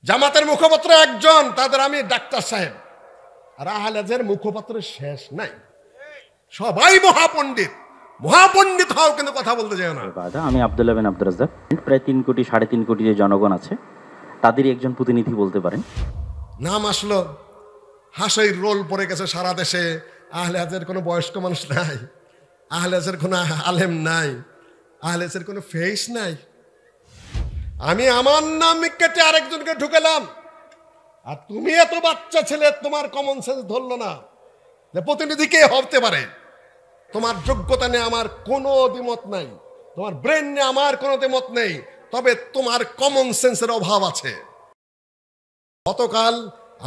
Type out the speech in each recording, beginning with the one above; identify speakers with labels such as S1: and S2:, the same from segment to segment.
S1: জামাতের মুখপাত্র একজন, তাদের আমি ডাক্তার সাহেব। আর আহলেজের মুখপাত্রের শেষ নাই, সবাই মহাপণ্ডিত। মহাপণ্ডিত হও কিন্তু কথা বলতে যায় না।
S2: আমি আব্দুল্লাহ বিন আব্দুর রাজ্জাক। প্রায় 3 কোটি 3.5 কোটি যে জনগণ আছে তাদেরই একজন প্রতিনিধি বলতে পারেন।
S1: নাম আসলো, হাসির রোল পড়ে গেছে সারা দেশে। আহলে হাদিসের কোনো বয়স্ক মানুষ নাই, আহলে হাদিসের কোনো আলেম নাই, আহলে হাদিসের কোনো ফেস নাই। আমি আমার নাম কেটে আরেকজনকে ঢুকেলাম, আর তুমি এত বাচ্চা ছেলে, তোমার কমন সেন্স ধরলো না যে প্রতিনিধি কে হতে পারে। তোমার যোগ্যতা নিয়ে আমার কোনো দ্বিমত নাই, তোমার ব্রেন নিয়ে আমার কোনো দ্বিমত নেই, তবে তোমার কমন সেন্সের অভাব আছে। গতকাল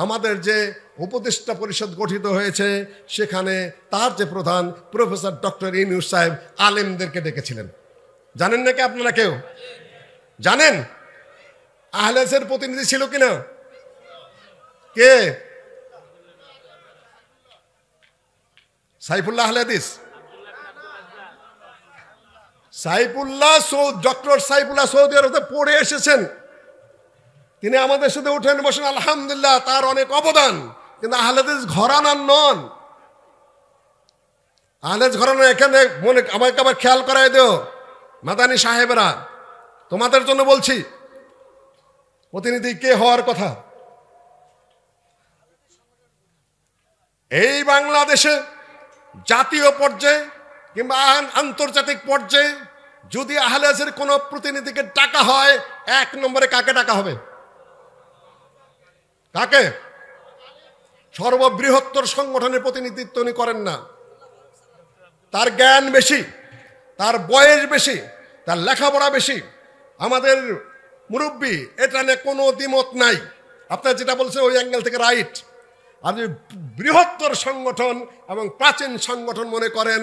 S1: আমাদের যে উপদেষ্টা পরিষদ গঠিত হয়েছে, সেখানে তার যে প্রধান প্রফেসর ডক্টর ইউনূস সাহেব আলেমদেরকে ডেকেছিলেন। জানেন নাকি আপনারা কেউ জানেন? আহলে হাদিসের প্রতিনিধি ছিল কিনা? কে? সাইফুল্লাহ আহলে হাদিস? সাইফুল্লাহ ডক্টর সাইফুল্লাহ সৌদি আরবে পড়ে এসেছেন, তিনি আমাদের সাথে উঠেন বসেন, আলহামদুলিল্লাহ, তার অনেক অবদান। কিন্তু আহলে হাদিস ঘরানার নন। আহলে হাদিস ঘরানা এখানে মনে আমাকে আবার খেয়াল করাই দিও মাদানী সাহেবেরা, তোমাদের জন্য বলছি, প্রতিনিধি কে হওয়ার কথা। এই বাংলাদেশে জাতীয় পর্যায়ে কিংবা আন্তর্জাতিক পর্যায়ে যদি আহলে হাদিসের কোনো প্রতিনিধিকে ডাকা হয়, 1 নম্বরে কাকে ডাকা হবে? কাকে? সর্ববৃহত্তর সংগঠনের প্রতিনিধিত্ব উনি করেন না। তার জ্ঞান বেশি, তার বয়স বেশি, তার লেখাপড়া বেশি। আমাদের মুরব্বী, এটা নিয়ে কোনো দ্বিমত নাই। আপনার যেটা বলছেন ওই অ্যাঙ্গেল থেকে রাইট। আপনি বৃহত্তর সংগঠন এবং প্রাচীন সংগঠন মনে করেন,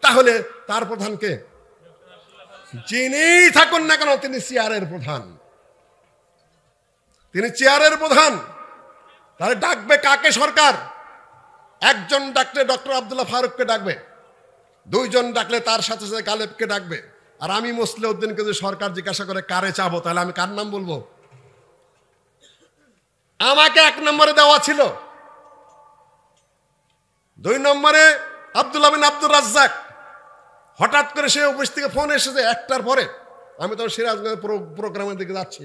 S1: তাহলে তার প্রধানকে যিনি থাকুন না কেন, তিনি চেয়ারের প্রধান, তিনি চেয়ারের প্রধান। তাহলে ডাকবে কাকে সরকার? একজন ডাকলে ডক্টর আব্দুল্লাহ ফারুককে ডাকবে, 2 জন ডাকলে তার সাথে সাথে গালেবকে ডাকবে। আর আমি মুসলিউদ্দিনকে যদি সরকার জিজ্ঞাসা করে কারে চাবো, তাহলে আমি কার নাম বলবো? আমাকে 1 নম্বরে দেওয়া ছিল, 2 নম্বরে আব্দুল্লাহ বিন আব্দুর রাজ্জাক। হঠাৎ করে সে অফিস থেকে ফোন এসেছে 1টার পরে, আমি তো সিরাজগঞ্জের প্রোগ্রামের দিকে যাচ্ছি,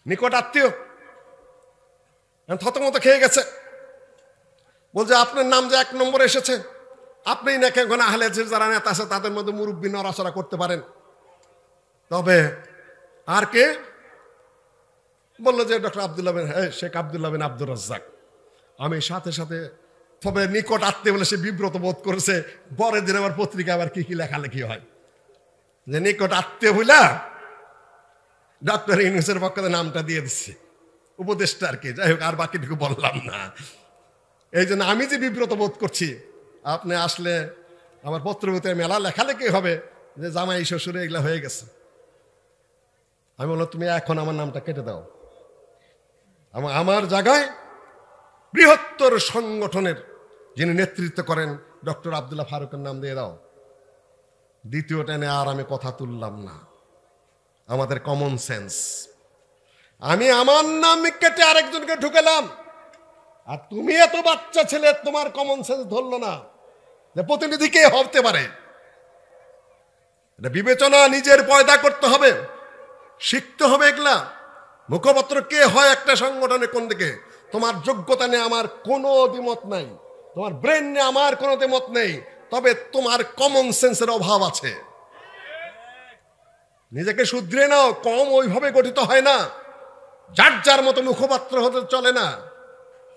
S1: নিকট আত্মীয়, থতমত খেয়ে গেছে। বলছে আপনার নাম যে 1 নম্বরে এসেছে, আপনি নাকি এখন আহলে হাদিসের যারা নেতা আছে তাদের মধ্যে মুরব্বী নড়াচড়া করতে পারেন, তবে আর কে? বললো যে ডক্টর আব্দুল্লাহ বিন শেখ আব্দুল্লাহ বিন আব্দুর রাজ্জাক। আমি সাথে সাথে, তবে নিকট আত্মীয় বলে সে বিব্রত বোধ করেছে। পরের দিন আমার পত্রিকা আবার কি কি লেখালেখি হয় যে নিকট আত্মীয় হইলা ডক্টর ইউনূসের পক্ষে নামটা দিয়ে দিচ্ছে, উপদেষ্টা আর কি। যাই হোক, আর বাকিটুকু বললাম না। এই জন্য আমি যে বিব্রত বোধ করছি, আপনি আসলে আমার পত্রপত্রিকায় মেলা লেখালেখি হবে যে জামাই শ্বশুরে এগুলা হয়ে গেছে। আমি বললাম তুমি এখন আমার নামটা কেটে দাও, আমার জায়গায় বৃহত্তর সংগঠনের যিনি নেতৃত্ব করেন ডক্টর আব্দুল্লাহ ফারুকের নাম দিয়ে দাও। দ্বিতীয়টা নিয়ে আর আমি কথা তুললাম না, আমাদের কমন সেন্স। আমি আমার নাম কেটে আরেকজনকে ঢুকেলাম, আর তুমি এত বাচ্চা ছেলে, তোমার কমন সেন্স ধরলো না যে প্রতিনিধি কে হতে পারে। এটা বিবেচনা নিজের পয়দা করতে হবে, শিখতে হবে এগুলা। মুখপাত্র কে হয় একটা সংগঠনে কোন দিকে, তোমার যোগ্যতা নিয়ে আমার কোনো দ্বিমত নাই, তোমার ব্রেন নিয়ে আমার কোনো দ্বিমত নেই, তবে তোমার কমন সেন্সের অভাব আছে। নিজেকে শুধরে নাও। কম ওইভাবে গঠিত হয় না, যার যার মতো মুখপাত্র হতে চলে না।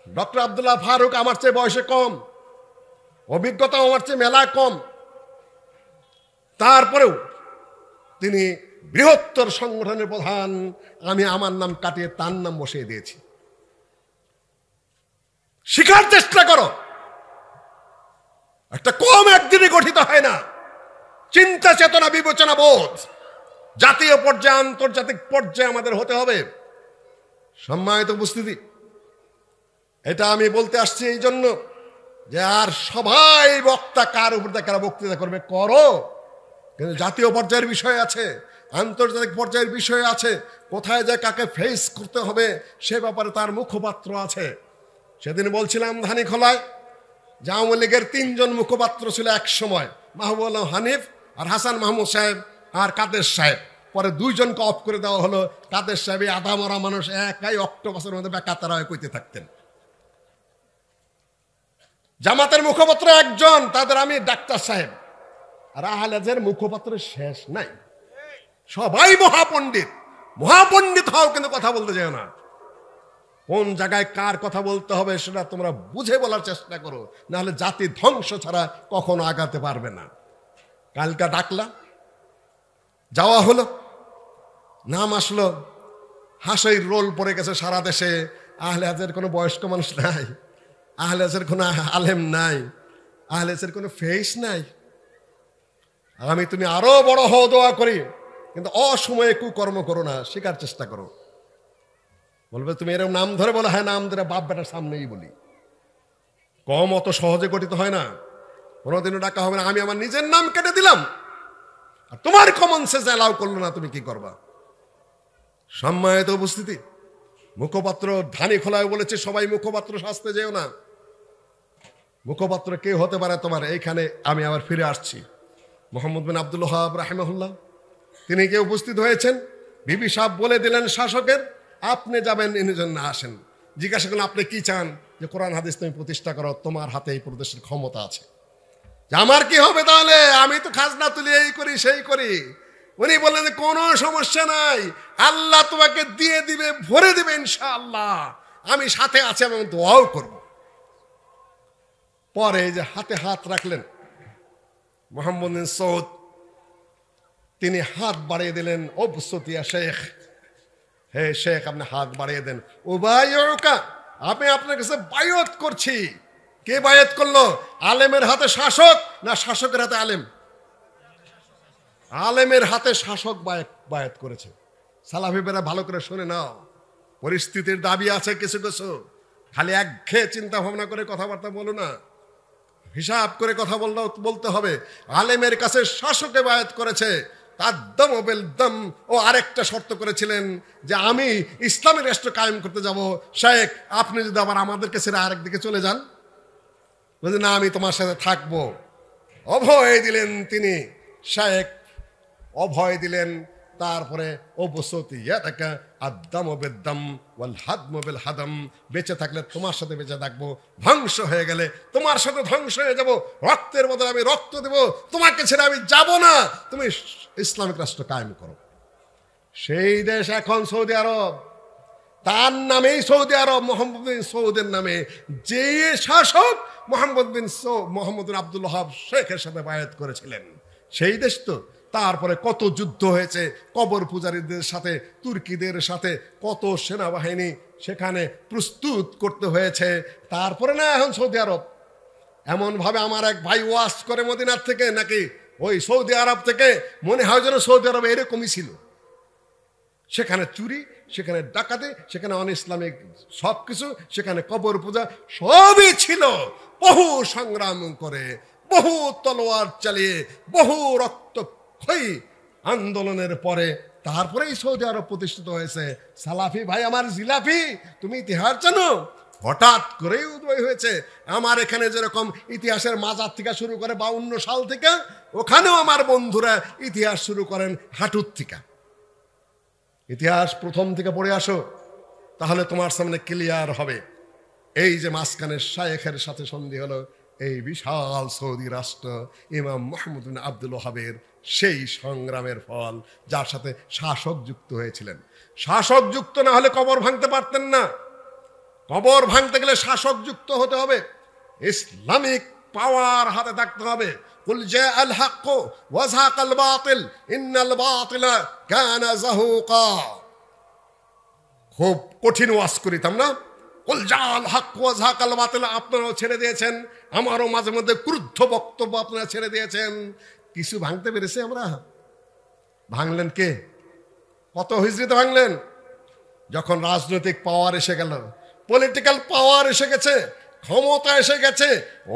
S1: ডক্টর আব্দুল্লাহ ফারুক আমার চেয়ে বয়সে কম, অভিজ্ঞতা আমার চেয়ে মেলা কম, তারপরেও তিনি বৃহত্তর সংগঠনের প্রধান। আমি আমার নাম কাটিয়ে তার নাম বসিয়ে দিয়েছি। শিখার চেষ্টা করো। একটা কম একদিনে গঠিত হয় না। চিন্তা চেতনা, বিবেচনা বোধ জাতীয় পর্যায়ে আন্তর্জাতিক পর্যায়ে আমাদের হতে হবে। সম্মানিত উপস্থিতি, এটা আমি বলতে আসছি এই জন্য যে আর সবাই বক্তা কার উপর কারা বক্তৃতা করবে করো, কিন্তু জাতীয় পর্যায়ের বিষয় আছে, আন্তর্জাতিক পর্যায়ের বিষয় আছে, কোথায় যে কাকে ফেস করতে হবে সে ব্যাপারে তার মুখপাত্র আছে। সেদিন বলছিলাম ধানীখোলায় যে আওয়ামী লীগের 3 জন মুখপাত্র ছিল এক সময়, মাহবুব আলম হানিফ আর হাসান মাহমুদ সাহেব আর কাদের সাহেব। পরে 2 জনকে অফ করে দেওয়া হলো। কাদের সাহেব এই আধা মরা মানুষ একাই অক্টোপাসের মধ্যে বেকাতারা হয়ে কইতে থাকতেন। জামাতের মুখপাত্র একজন, তাদের আমি ডাক্তার সাহেব। আর আহলেজের মুখপাত্রের শেষ নাই, সবাই মহাপণ্ডিত। মহাপণ্ডিত হও কিন্তু কথা বলতে যেও না। কোন জায়গায় কার কথা বলতে হবে সেটা তোমরা বুঝে বলার চেষ্টা করো, নাহলে জাতি ধ্বংস ছাড়া কখনো আগাতে পারবে না। কালকা ডাকলা, যাওয়া হলো, নাম আসলো, হাসির রোল পড়ে গেছে সারা দেশে। আহলে হাদিসের কোনো বয়স্ক মানুষ নাই, আহলে হাদিসের কোনো আলেম নাই, আহলে হাদিসের কোনো ফেস নাই। আমি তুমি আরো বড় হও দোয়া করি, কিন্তু অসময়ে কুকর্ম করো না, শেখার চেষ্টা করো। বলবে তুমি এরকম নাম ধরে বলো, হ্যাঁ নাম ধরে বাপ বেটার সামনেই বলি। কম অত সহজে গঠিত হয় না, কোনোদিনও ডাকা হবে না। আমি আমার নিজের নাম কেটে দিলাম, আর তোমার কমন সেন্স অ্যালাউ করলো না, তুমি কি করবা? সম্মানিত উপস্থিতি, মুখপাত্র ধানীখোলায় বলেছে সবাই মুখপাত্র সাজতে যেও না। মুখপাত্র কে হতে পারে তোমার? এইখানে আমি আবার ফিরে আসছি। মোহাম্মদ বিন আব্দুল ওয়াহাব রাহিমাহুল্লাহ তিনি কে উপস্থিত হয়েছেন, বিবি সাহেব বলে দিলেন শাসকের, আপনি যাবেন, ইনি জন্য আসেন। জিজ্ঞাসা করলেন আপনি কি চান? যে কোরআন হাদিস তুমি প্রতিষ্ঠা করো, তোমার হাতে এই প্রদেশের ক্ষমতা আছে। আমার কি হবে তাহলে? আমি তো খাজনা তুলি, এই করি সেই করি। উনি বললেন কোনো সমস্যা নাই, আল্লাহ তোমাকে দিয়ে দিবে, ভরে দিবে ইনশাআল্লাহ, আমি সাথে আছি, আমি দোয়াও করব। পরে যে হাতে হাত রাখলেন মোহাম্মদ বিন সৌদ, তিনি হাত বাড়িয়ে দিলেন, ওবসতিয়া শেখ, হে শেখ আপনি হাত বাড়িয়ে দেন। উবাইউকা, আমি আপনার কাছে বায়াত করছি। কে বায়াত করলো? আলেমের হাতে শাসক না শাসকের হাতে আলেম? আলেমের হাতে শাসক বায়াত করেছে। সালাফিরা ভালো করে শুনে নাও, পরিস্থিতির দাবি আছে কিছু কিছু, খালি একঘেয়ে চিন্তা ভাবনা করে কথাবার্তা বলো না, হিসাব করে কথা বলতে হবে। আলেমের কাছে শাসকে বায়াত করেছে, তার দম বেল দম। ও আরেকটা শর্ত করেছিলেন যে আমি ইসলামী রাষ্ট্র কায়েম করতে যাব, শেখ আপনি যদি আবার আমাদেরকে ছেড়ে আরেকদিকে চলে যান, বলছে না আমি তোমার সাথে থাকবো। অভয় দিলেন তিনি, শেখ অভয় দিলেন। তারপরে বেঁচে থাকলে তোমার সাথে বেঁচে থাকবো, ধ্বংস হয়ে গেলে তোমার সাথে ধ্বংস হয়ে যাব, রক্তের বদলে আমি রক্ত দেব, তোমাকে ছেড়ে আমি যাব না, তুমি ইসলামিক রাষ্ট্র কায়েম করো। সেই দেশ এখন সৌদি আরব, তার নামেই সৌদি আরব, মোহাম্মদ বিন সৌদের নামে। যে শাসক মোহাম্মদ বিন আব্দুল ওয়াহাব শেখের সাথে বায়াত করেছিলেন, সেই দেশ তো। তারপরে কত যুদ্ধ হয়েছে কবর পূজারীদের সাথে, তুর্কিদের সাথে, কত সেনাবাহিনী সেখানে প্রস্তুত করতে হয়েছে। তারপরে না এখন সৌদি আরব। এমন ভাবে আমার এক ভাই ওয়াজ করে মদিনার থেকে, নাকি ওই সৌদি আরব থেকে মনে হয় যেন সৌদি আরব এরকমই ছিল। সেখানে চুরি, সেখানে ডাকাতি, সেখানে অন ইসলামিক সবকিছু, সেখানে কবর পূজা সবই ছিল। বহু সংগ্রাম করে, বহু তলোয়ার চালিয়ে, বহু রক্তক্ষয়ী আন্দোলনের পরে তারপরেই সৌদি আরব প্রতিষ্ঠিত হয়েছে। সালাফি ভাই আমার জিলাফি, তুমি ইতিহাস জানো? হঠাৎ করেই উদয় হয়েছে। আমার এখানে যেরকম ইতিহাসের মাজার থেকে শুরু করে 52 সাল থেকে, ওখানেও আমার বন্ধুরা ইতিহাস শুরু করেন হাঁটুর থেকে। ইতিহাস প্রথম থেকে পড়ে আসো, তাহলে তোমার সামনে ক্লিয়ার হবে। এই যে মাঝখানে শায়েখের সাথে সন্ধি হলো, এই বিশাল সৌদি রাষ্ট্র ইমাম মোহাম্মদ বিন আব্দুল ওয়াহাবের সেই সংগ্রামের ফল, যার সাথে শাসক যুক্ত হয়েছিলেন। শাসক যুক্ত না হলে কবর ভাঙতে পারতেন না। কবর ভাঙতে গেলে শাসক যুক্ত হতে হবে, ইসলামিক পাওয়ার হাতে থাকতে হবে। কুল জাআল হক ওয়া যাকাল বাতিল ইন্নাল বাতিলা কানা যাহুকা। খুব কঠিন ওয়াজ করিতাম না, কুল জাআল হক ওয়া যাকাল বাতিল আপনারাও ছেড়ে দিয়েছেন, আমারও মাঝে মধ্যে ক্রুদ্ধ বক্তব্য আপনারা ছেড়ে দিয়েছেন। কিছু ভাঙতে পেরেছি আমরা? ভাঙলেন কে? কত হিজরিতে ভাঙলেন? যখন রাজনৈতিক পাওয়ার এসে গেল, পলিটিক্যাল পাওয়ার এসে গেছে, ক্ষমতা এসে গেছে,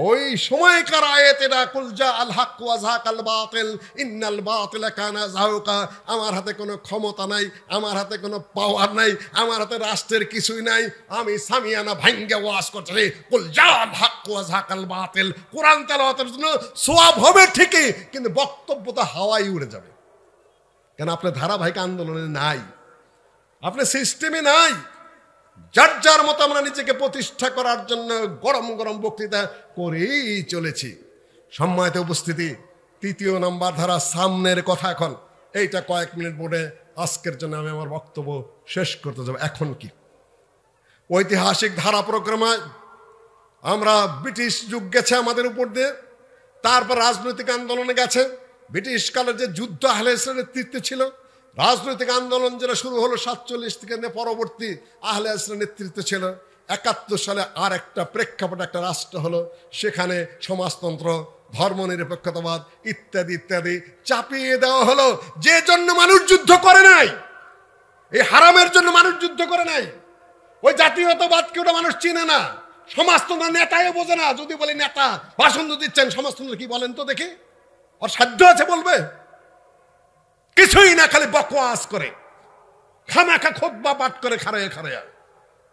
S1: ওই সময়কার আয়াত এটা, কুল জা আল হক ওয়া যাকাল বাতিল ইন্নাল বাতিলা কানা যাহুকা। আমার হাতে কোনো ক্ষমতা নাই, আমার হাতে কোনো পাওয়ার নাই, আমার হাতে রাষ্ট্রের কিছুই নাই, আমি সামিয়ানা ভাঙ্গে ওয়াজ করছি, কুল জা আল হক ওয়া যাকাল বাতিল। কোরআন তেলাওয়াতের জন্য সওয়াব হবে ঠিকই, কিন্তু বক্তব্য তো হাওয়ায় উড়ে যাবে। কেন? আপনার ধারাবাহিক আন্দোলনে নাই, আপনার সিস্টেমে নাই। যার যার মতো আমরা নিজেকে প্রতিষ্ঠা করার জন্য গরম গরম বক্তৃতা করেই চলেছি। সম্মানিত উপস্থিতি, ৩য় নম্বর ধারা, সামনের কথা। এখন এইটা কয়েক মিনিট বলে আজকের জন্য আমি আমার বক্তব্য শেষ করতে যাব। এখন কি ঐতিহাসিক ধারা প্রোগ্রামে আমরা ব্রিটিশ যুগ গেছে আমাদের উপর দিয়ে, তারপর রাজনৈতিক আন্দোলনে গেছে। ব্রিটিশ কালের যে যুদ্ধ আহলে হাদিসের নেতৃত্বে ছিল, রাজনৈতিক আন্দোলন যেটা শুরু হলো 47 থেকে পরবর্তী আহলে হাদিসের নেতৃত্বে ছিল। 71 সালে আর একটা প্রেক্ষাপটে একটা রাষ্ট্র হলো, সেখানে সমাজতন্ত্র, ধর্মনিরপেক্ষতাবাদ ইত্যাদি ইত্যাদি চাপিয়ে দেওয়া হলো। যে জন্য মানুষ যুদ্ধ করে নাই, এই হারামের জন্য মানুষ যুদ্ধ করে নাই। ওই জাতীয়তাবাদকে ওটা মানুষ চিনে না, সমাজতন্ত্র নেতাও বোঝে না। যদি বলি নেতা ভাষণ দিচ্ছেন, সমাজতন্ত্র কি বলেন তো দেখি, ওর সাধ্য আছে বলবে? কিছুই না, খালি বকওয়াস করে, খামাখা খুতবা পাঠ করে খারায়া খারায়া।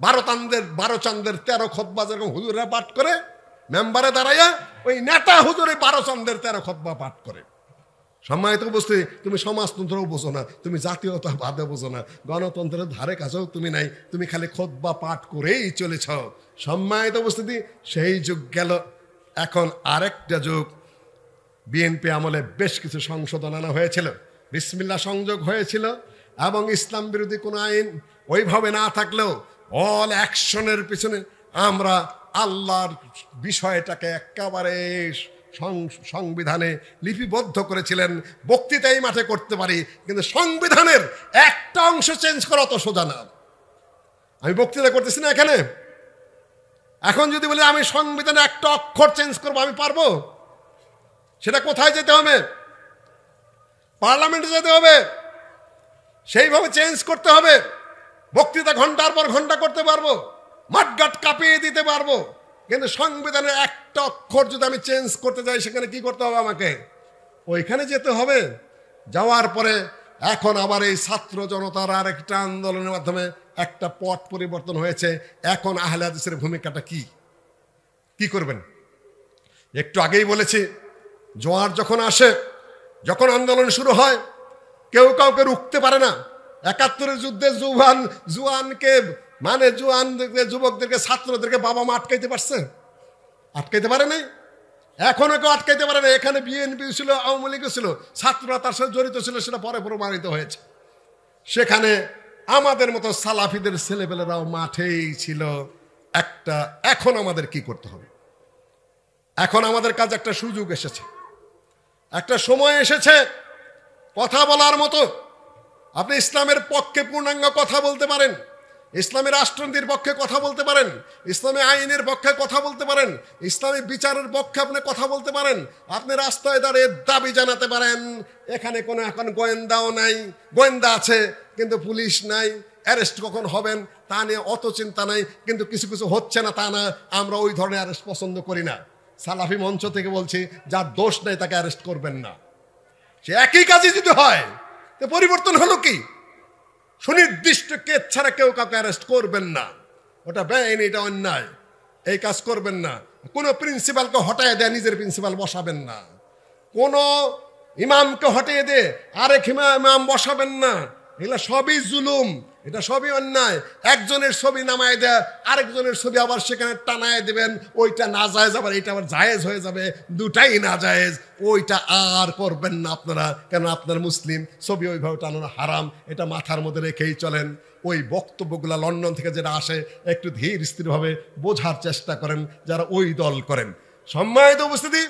S1: 12 চাঁদের 13 খুতবা যেরকম হুজুররা পাঠ করে মেম্বারে দাঁড়াইয়া, ওই নেতা হুজুরে 12 চাঁদের 13 খুতবা পাঠ করে। সম্মানিত উপস্থিতি, তুমি সমাজতন্ত্রও বোঝো না, তুমি জাতীয়তাবাদে বোঝো না, গণতন্ত্রের ধারে কাছেও তুমি নাই, তুমি খালি খুতবা পাঠ করেই চলেছ। সম্মানিত উপস্থিতি, সেই যুগ গেল। এখন আরেকটা যুগ। বিএনপি আমলে বেশ কিছু সংশোধন আনা হয়েছিল, বিসমিল্লাহ সংযোগ হয়েছিল, এবং ইসলাম বিরোধী কোনো আইন ওইভাবে না থাকলেও অল অ্যাকশনের পিছনে আমরা আল্লাহর বিষয়টাকে একেবারে সংবিধানে লিপিবদ্ধ করেছিলেন। বক্তৃতা এই মাঠে করতে পারি, কিন্তু সংবিধানের একটা অংশ চেঞ্জ করা তো সোজা না। আমি বক্তৃতা করতেছি না এখানে, এখন যদি বলি আমি সংবিধানে একটা অক্ষর চেঞ্জ করবো, আমি পারবো? সেটা কোথায় যেতে হবে? পার্লামেন্টে যেতে হবে, সেইভাবে চেঞ্জ করতে হবে। বক্তৃতা ঘন্টার পর ঘন্টা করতে পারবো, মাঠঘাট কাঁপিয়ে দিতে পারবো, কিন্তু সংবিধানের একটা অক্ষর যদি আমি চেঞ্জ করতে যাই, সেখানে কি করতে হবে? আমাকে ওইখানে যেতে হবে। যাওয়ার পরে এখন আবার এই ছাত্র জনতার আর একটা আন্দোলনের মাধ্যমে একটা পথ পরিবর্তন হয়েছে। এখন আহলে হাদিসের ভূমিকাটা কি করবেন? একটু আগেই বলেছি, জোয়ার যখন আসে, যখন আন্দোলন শুরু হয়, কেউ কাউকে রুখতে পারে না। 71-এর যুদ্ধে জুয়ানকে মানে যুবকদেরকে, ছাত্রদেরকে বাবা মা আটকাইতে পারছে? আটকাইতে পারে নাই। এখনো কেউ আটকাইতে পারে না। এখানে বিএনপি ছিল, আওয়ামী লীগ ছিল, ছাত্ররা তার সাথে জড়িত ছিল, সেটা পরে প্রমাণিত হয়েছে। সেখানে আমাদের মতো সালাফিদের ছেলেপেলেরাও মাঠেই ছিল। এখন আমাদের কি করতে হবে? এখন আমাদের কাছে একটা সুযোগ এসেছে, একটা সময় এসেছে কথা বলার মতো। আপনি ইসলামের পক্ষে পূর্ণাঙ্গ কথা বলতে পারেন, ইসলামী রাষ্ট্রনীতির পক্ষে কথা বলতে পারেন, ইসলামী আইনের পক্ষে কথা বলতে পারেন, ইসলামী বিচারের পক্ষে আপনি কথা বলতে পারেন। আপনি রাস্তায় দাঁড়িয়ে দাবি জানাতে পারেন। এখানে কোনো এখন গোয়েন্দাও নাই, গোয়েন্দা আছে কিন্তু পুলিশ নাই, অ্যারেস্ট কখন হবেন তা নিয়ে অত চিন্তা নাই। কিন্তু কিছু কিছু হচ্ছে না তা না, আমরা ওই ধরনের অ্যারেস্ট পছন্দ করি না। সালাফি মঞ্চ থেকে বলছি, যার দোষ নেই তাকে অ্যারেস্ট করবেন না। সে একই কাজই যদি হয়, তো পরিবর্তন হলো কি? সুনির্দিষ্ট কেস ছাড়া কেউ কাউকে অ্যারেস্ট করবেন না। ওটা বেআইনি, এটা অন্যায়, এই কাজ করবেন না। কোনো প্রিন্সিপালকে হটায় দেয় নিজের প্রিন্সিপাল বসাবেন না। কোনো ইমামকে হটিয়ে দে আরেক ইমাম বসাবেন না। এগুলো সবই জুলুম, এটা সবই অন্যায়। একজনের ছবি নামায় দেয়, আরেকজনের ছবি আবার সেখানে টানায় দেবেন, ওইটা না জায়েজ, আবার এটা আবার জায়েজ হয়ে যাবে, দুটাই না জায়েজ। ওইটা আর করবেন না আপনারা, কেন আপনার মুসলিম, ছবি ওইভাবে টানানো হারাম। এটা মাথার মধ্যে রেখেই চলেন। ওই বক্তব্যগুলো লন্ডন থেকে যেটা আসে, একটু ধীর স্থিরভাবে বোঝার চেষ্টা করেন যারা ওই দল করেন। সম্মানিত উপস্থিতি,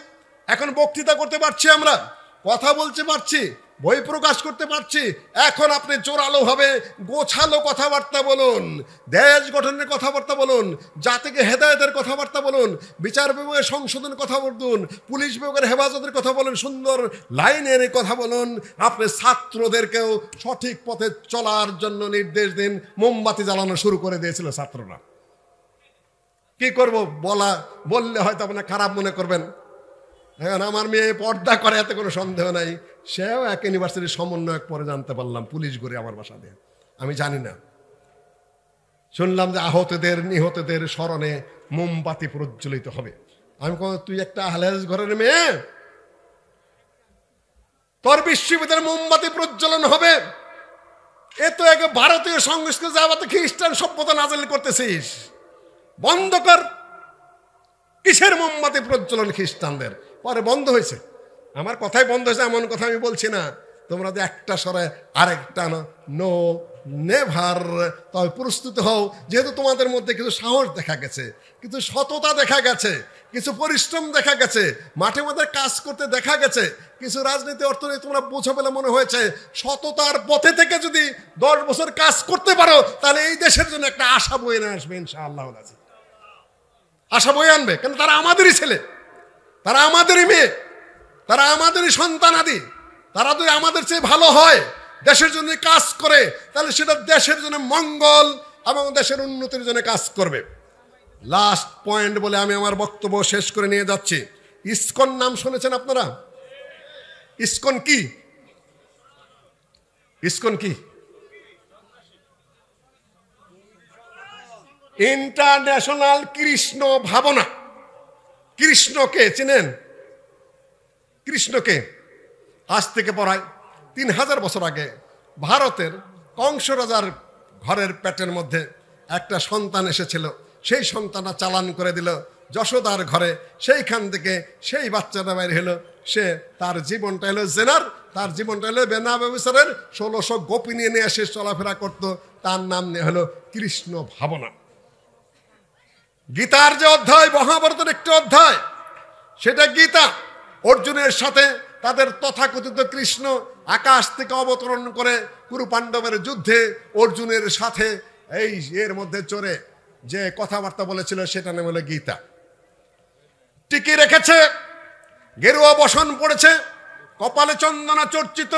S1: এখন বক্তৃতা করতে পারছি, আমরা কথা বলতে পারছি, বই প্রকাশ করতে পারছি। এখন আপনি জোরালো ভাবে গোছালো কথাবার্তা বলুন, দেশ গঠনের কথাবার্তা বলুন, জাতিকে হেদায়েতের কথাবার্তা বলুন, বিচার বিভাগের সংশোধন কথা বলুন, পুলিশ বিভাগের হেফাজতের কথা বলুন, সুন্দর লাইনের কথা বলুন। আপনি ছাত্রদেরকেও সঠিক পথে চলার জন্য নির্দেশ দিন। মোমবাতি জ্বালানো শুরু করে দিয়েছিল ছাত্ররা। কি করব, বললে হয়তো আপনার খারাপ মনে করবেন। এখন আমার মেয়ে পর্দা করে, এতে কোনো সন্দেহ নাই। সেও এক ইউনিভার্সিটির সমন্বয়ক, পরে জানতে পারলাম পুলিশ করে আমার বাসা দিয়ে। আমি জানি না। শুনলাম যে আহতদের নিহতদের স্মরণে মোমবাতি প্রজ্বলিত হবে। আমি তুই একটা আহলে হাদিস ঘরের মেয়ে, তোর বিশ্ববিদ্যালয়ে মোমবাতি প্রজ্বলন হবে? এ তো এক ভারতীয় সংস্কৃতি, যাওয়াতে খ্রিস্টান সভ্যতা নাজিল করতেছিস, বন্ধ কর। কিসের মোমবাতি প্রজ্বলন খ্রিস্টানদের? পরে বন্ধ হয়েছে। আমার কথাই বন্ধ হয়েছে এমন কথা আমি বলছি না। তোমরা যে একটা সরে আরেকটা নো নেভার। তবে প্রস্তুত হও, যেহেতু তোমাদের মধ্যে কিছু সাহস দেখা গেছে, কিছু সততা দেখা গেছে, কিছু পরিশ্রম দেখা গেছে, মাঠে মধ্যে কাজ করতে দেখা গেছে, কিছু রাজনীতি অর্থনীতি তোমরা বোঝো বলে মনে হয়েছে। সততার পথে থেকে যদি 10 বছর কাজ করতে পারো, তাহলে এই দেশের জন্য একটা আশা বয়ে নিয়ে আসবে ইনশাআল্লাহ। আশা বয়ে আনবে, কেন তারা আমাদেরই ছেলে, তারা আমাদেরই মেয়ে, তারা আমাদেরই সন্তানাদি। তারা যদি আমাদের চেয়ে ভালো হয়, দেশের জন্য কাজ করে, তাহলে সেটা দেশের জন্য মঙ্গল এবং দেশের উন্নতির জন্য কাজ করবে। লাস্ট পয়েন্ট বলে আমি আমার বক্তব্য শেষ করে নিয়ে যাচ্ছি। ইসকন নাম শুনেছেন আপনারা? ইসকন কি? ইসকন কি? ইন্টারন্যাশনাল কৃষ্ণ ভাবনা। কৃষ্ণকে চিনেন? কৃষ্ণকে আজ থেকে প্রায় 3000 বছর আগে ভারতের কংস রাজার ঘরের পেটের মধ্যে একটা সন্তান এসেছিল। সেই সন্তানটা চালান করে দিল যশোদার ঘরে। সেইখান থেকে সেই বাচ্চাটা বাইরে হলো, সে তার জীবনটা হলো জেনার, তার জীবনটা হলো বেনা ব্যবসারের। 1600 গোপী নিয়ে এসে চলাফেরা করত। তার নাম নিয়ে হলো কৃষ্ণ ভাবনা। গীতার যে অধ্যায়, মহাভারতের একটি অধ্যায়, সেটা গীতা। অর্জুনের সাথে তাদের তথাকথিত কৃষ্ণ আকাশ থেকে অবতরণ করে কুরু পাণ্ডবের যুদ্ধে অর্জুনের সাথে এই এর মধ্যে চড়ে যে কথাবার্তা বলেছিল, সেটা নাম হলো গীতা। টিকি রেখেছে, গেরুয়া বসন পড়েছে, কপালে চন্দনা চর্চিত,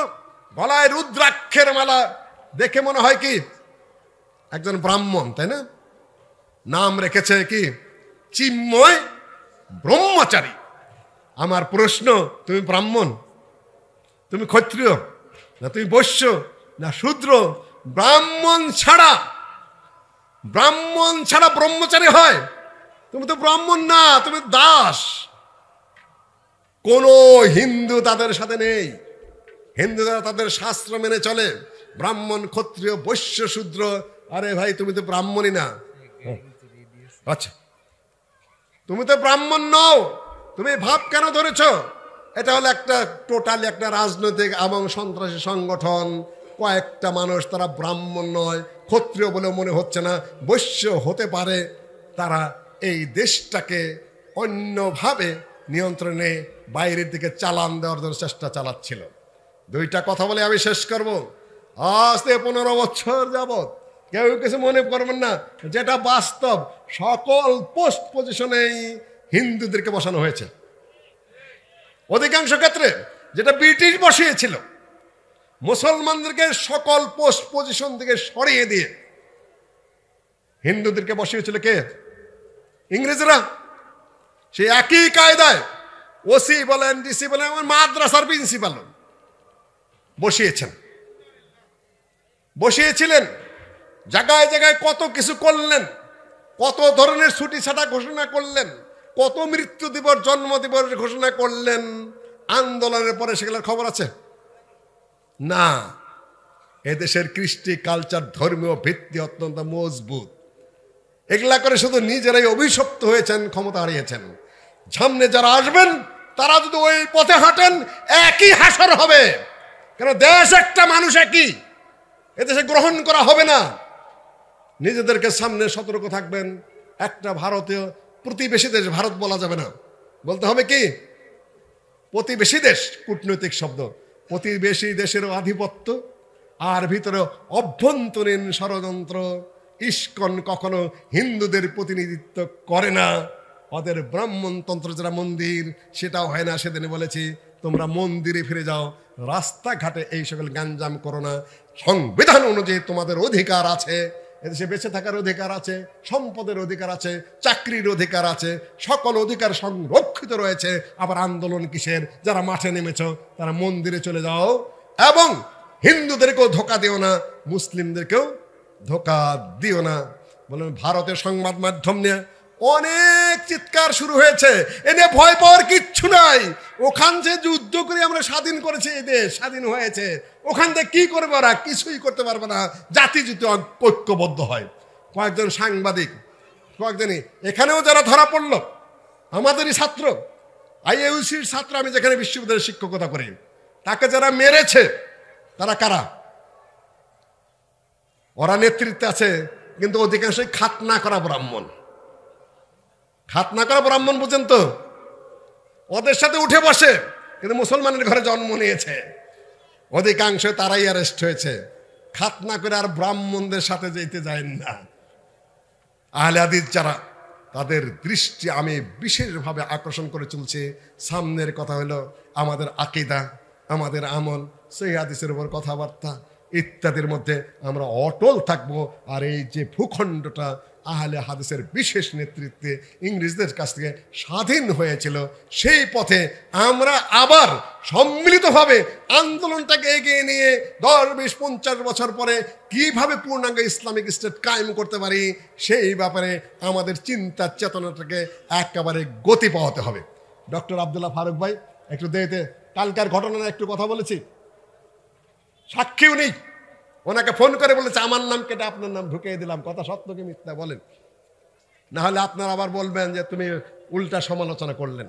S1: গলায় রুদ্রাক্ষের মালা। দেখে মনে হয় কি একজন ব্রাহ্মণ, তাই না? নাম রেখেছে কি? চিন্ময় ব্রহ্মচারী। আমার প্রশ্ন, তুমি ব্রাহ্মণ, তুমি ক্ষত্রিয়, না তুমি বৈশ্য, না শূদ্র? ব্রাহ্মণ ছাড়া ব্রহ্মচারী হয়? তুমি তো ব্রাহ্মণ না, তুমি দাস। কোন হিন্দু তাদের সাথে নেই। হিন্দুরা তাদের শাস্ত্র মেনে চলে। ব্রাহ্মণ, ক্ষত্রিয়, বৈশ্য, শূদ্র। আরে ভাই, তুমি তো ব্রাহ্মণই না। আচ্ছা, তুমি তো ব্রাহ্মণ নও। তুমি ভাব কেন ধরেছ? এটা হলো একটা টোটালি একটা রাজনৈতিক এবং সন্ত্রাসী সংগঠন। কয়েকটা মানুষ, তারা ব্রাহ্মণ নয়, ক্ষত্রিয় বলে মনে হচ্ছে না, বৈশ্য হতে পারে। তারা এই দেশটাকে অন্যভাবে নিয়ন্ত্রণে বাইরের দিকে চালান দেওয়ার জন্য চেষ্টা চালাচ্ছিল। দুইটা কথা বলে আমি শেষ করব। আজ থেকে 15 বছর যাবৎ কেউ কিছু মনে করবেন না, যেটা বাস্তব, সকল পোস্ট পজিশনেই হিন্দুদেরকে বসানো হয়েছে। অধিকাংশ ক্ষেত্রে যেটা ব্রিটিশ বসিয়েছিল, মুসলমানদেরকে সকল পোস্ট পজিশন থেকে সরিয়ে দিয়ে হিন্দুদেরকে বসিয়েছিল কে? ইংরেজরা। সেই একই কায়দায় ওসি বলেন, ডিসি বলেন, মাদ্রাসার প্রিন্সিপাল বসিয়েছিলেন। জায়গায় জায়গায় কত কিছু করলেন, কত ধরনের ছুটি ছাটা ঘোষণা করলেন, কত মৃত্যু দিবস, জন্ম দিবস ঘোষণা করলেন। আন্দোলনের পরে সেগুলোর খবর আছে না। এদেশের কৃষ্টি, কালচার, ধর্মীয় ভিত্তি অত্যন্ত মজবুত। এগুলা করে শুধু নিজেরাই অভিশপ্ত হয়েছেন, ক্ষমতা হারিয়েছেন। সামনে যারা আসবেন, তারা যদি ওই পথে হাঁটেন, একই হাসর হবে। কেন? দেশ একটা, মানুষ একই। এদেশে গ্রহণ করা হবে না। নিজেদেরকে সামনে সতর্ক থাকবেন। একটা ভারতীয় প্রতিবেশী দেশ, ভারত বলা যাবে না, বলতে হবে কি প্রতিবেশী দেশ। কূটনৈতিক শব্দ। প্রতিবেশী দেশের আধিপত্য আর ভিতরে অভ্যন্তরীণ ষড়যন্ত্র। ইসকন কখনো হিন্দুদের প্রতিনিধিত্ব করে না। ওদের ব্রাহ্মণতন্ত্র যারা মন্দির, সেটাও হয় না। সেদিন বলেছি, তোমরা মন্দিরে ফিরে যাও, রাস্তাঘাটে এই সকল গাঞ্জাম করো না। সংবিধান অনুযায়ী তোমাদের অধিকার আছে, এদেশে বেঁচে থাকার অধিকার আছে, সম্পদের অধিকার আছে, চাকরির অধিকার আছে, সকল অধিকার সংরক্ষিত রয়েছে। আবার আন্দোলন কিসের? যারা মাঠে নেমেছ তারা মন্দিরে চলে যাও, এবং হিন্দুদেরকেও ধোকা দিও না, মুসলিমদেরকেও ধোকা দিও না। বলেন ভারতের সংবাদ মাধ্যম নিয়ে অনেক চিৎকার শুরু হয়েছে, এ নিয়ে ভয় পাওয়ার কিচ্ছু নাই। ওখান যে যুদ্ধ করে আমরা স্বাধীন করেছি, এই দেশ স্বাধীন হয়েছে, ওখান থেকে কি করবে ওরা? কিছুই করতে পারবে না। জাতি যদি ঐক্যবদ্ধ হয়। কয়েকজন সাংবাদিক, কয়েকজনই এখানেও যারা ধরা পড়ল, আমাদেরই ছাত্র, IAUCর ছাত্র, আমি যেখানে বিশ্ববিদ্যালয়ে শিক্ষকতা করি, তাকে যারা মেরেছে তারা কারা? ওরা নেতৃত্বে আছে, কিন্তু অধিকাংশই খাতনা করা ব্রাহ্মণ। খাতনা করা ব্রাহ্মণ বুঝেন তো? ওদের সাথে উঠে বসে, কিন্তু মুসলমানের ঘরে জন্ম নিয়েছে। অধিকাংশ তারাই অ্যারেস্ট হয়েছে। খাতনা করে আর ব্রাহ্মণদের সাথে যেতে যায় না। আহলে হাদিস যারা, তাদের দৃষ্টি আমি বিশেষভাবে আকর্ষণ করে চলছে। সামনের কথা হলো আমাদের আকীদা, আমাদের আমল, সহিহ হাদিসের উপর কথাবার্তা ইত্যাদির মধ্যে আমরা অটল থাকব। আর এই যে ভূখণ্ডটা আহলে হাদিসের বিশেষ নেতৃত্বে ইংরেজদের কাছ থেকে স্বাধীন হয়েছিল, সেই পথে আমরা আবার সম্মিলিতভাবে আন্দোলনটাকে এগিয়ে নিয়ে 10-20-50 বছর পরে কিভাবে পূর্ণাঙ্গ ইসলামিক স্টেট কায়েম করতে পারি, সেই ব্যাপারে আমাদের চিন্তা চেতনাটাকে একেবারে গতি পাওয়াতে হবে। ডক্টর আব্দুল্লাহ ফারুক ভাই একটু দেরিতে, কালকার ঘটনা একটু কথা বলেছি, সাক্ষীও নেই। ওনাকে ফোন করে বলেছে আমার নাম কেটে আপনার নাম ঢুকিয়ে দিলাম। কথা সত্য কি মিথ্যা বলেন, না হলে আপনারা আবার বলবেন যে তুমি উল্টা সমালোচনা করলেন।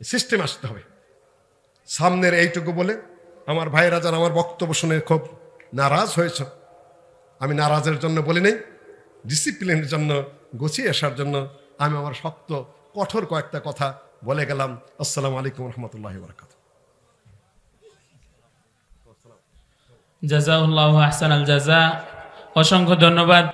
S1: সিস্টেম আসতে হবে। সামনের এইটুকু বলে আমার ভাইরা যারা আমার বক্তব্য শুনে খুব নারাজ হয়েছে, আমি নারাজের জন্য বলি নাই, ডিসিপ্লিনের জন্য, গুছিয়ে আসার জন্য আমি আমার শক্ত কঠোর কয়েকটা কথা বলে গেলাম। আসসালামু আলাইকুম রহমতুল্লাহি ওয়া বারাকাতুহু।
S3: জাযাকাল্লাহু আহসানাল জাযা। অসংখ্য ধন্যবাদ।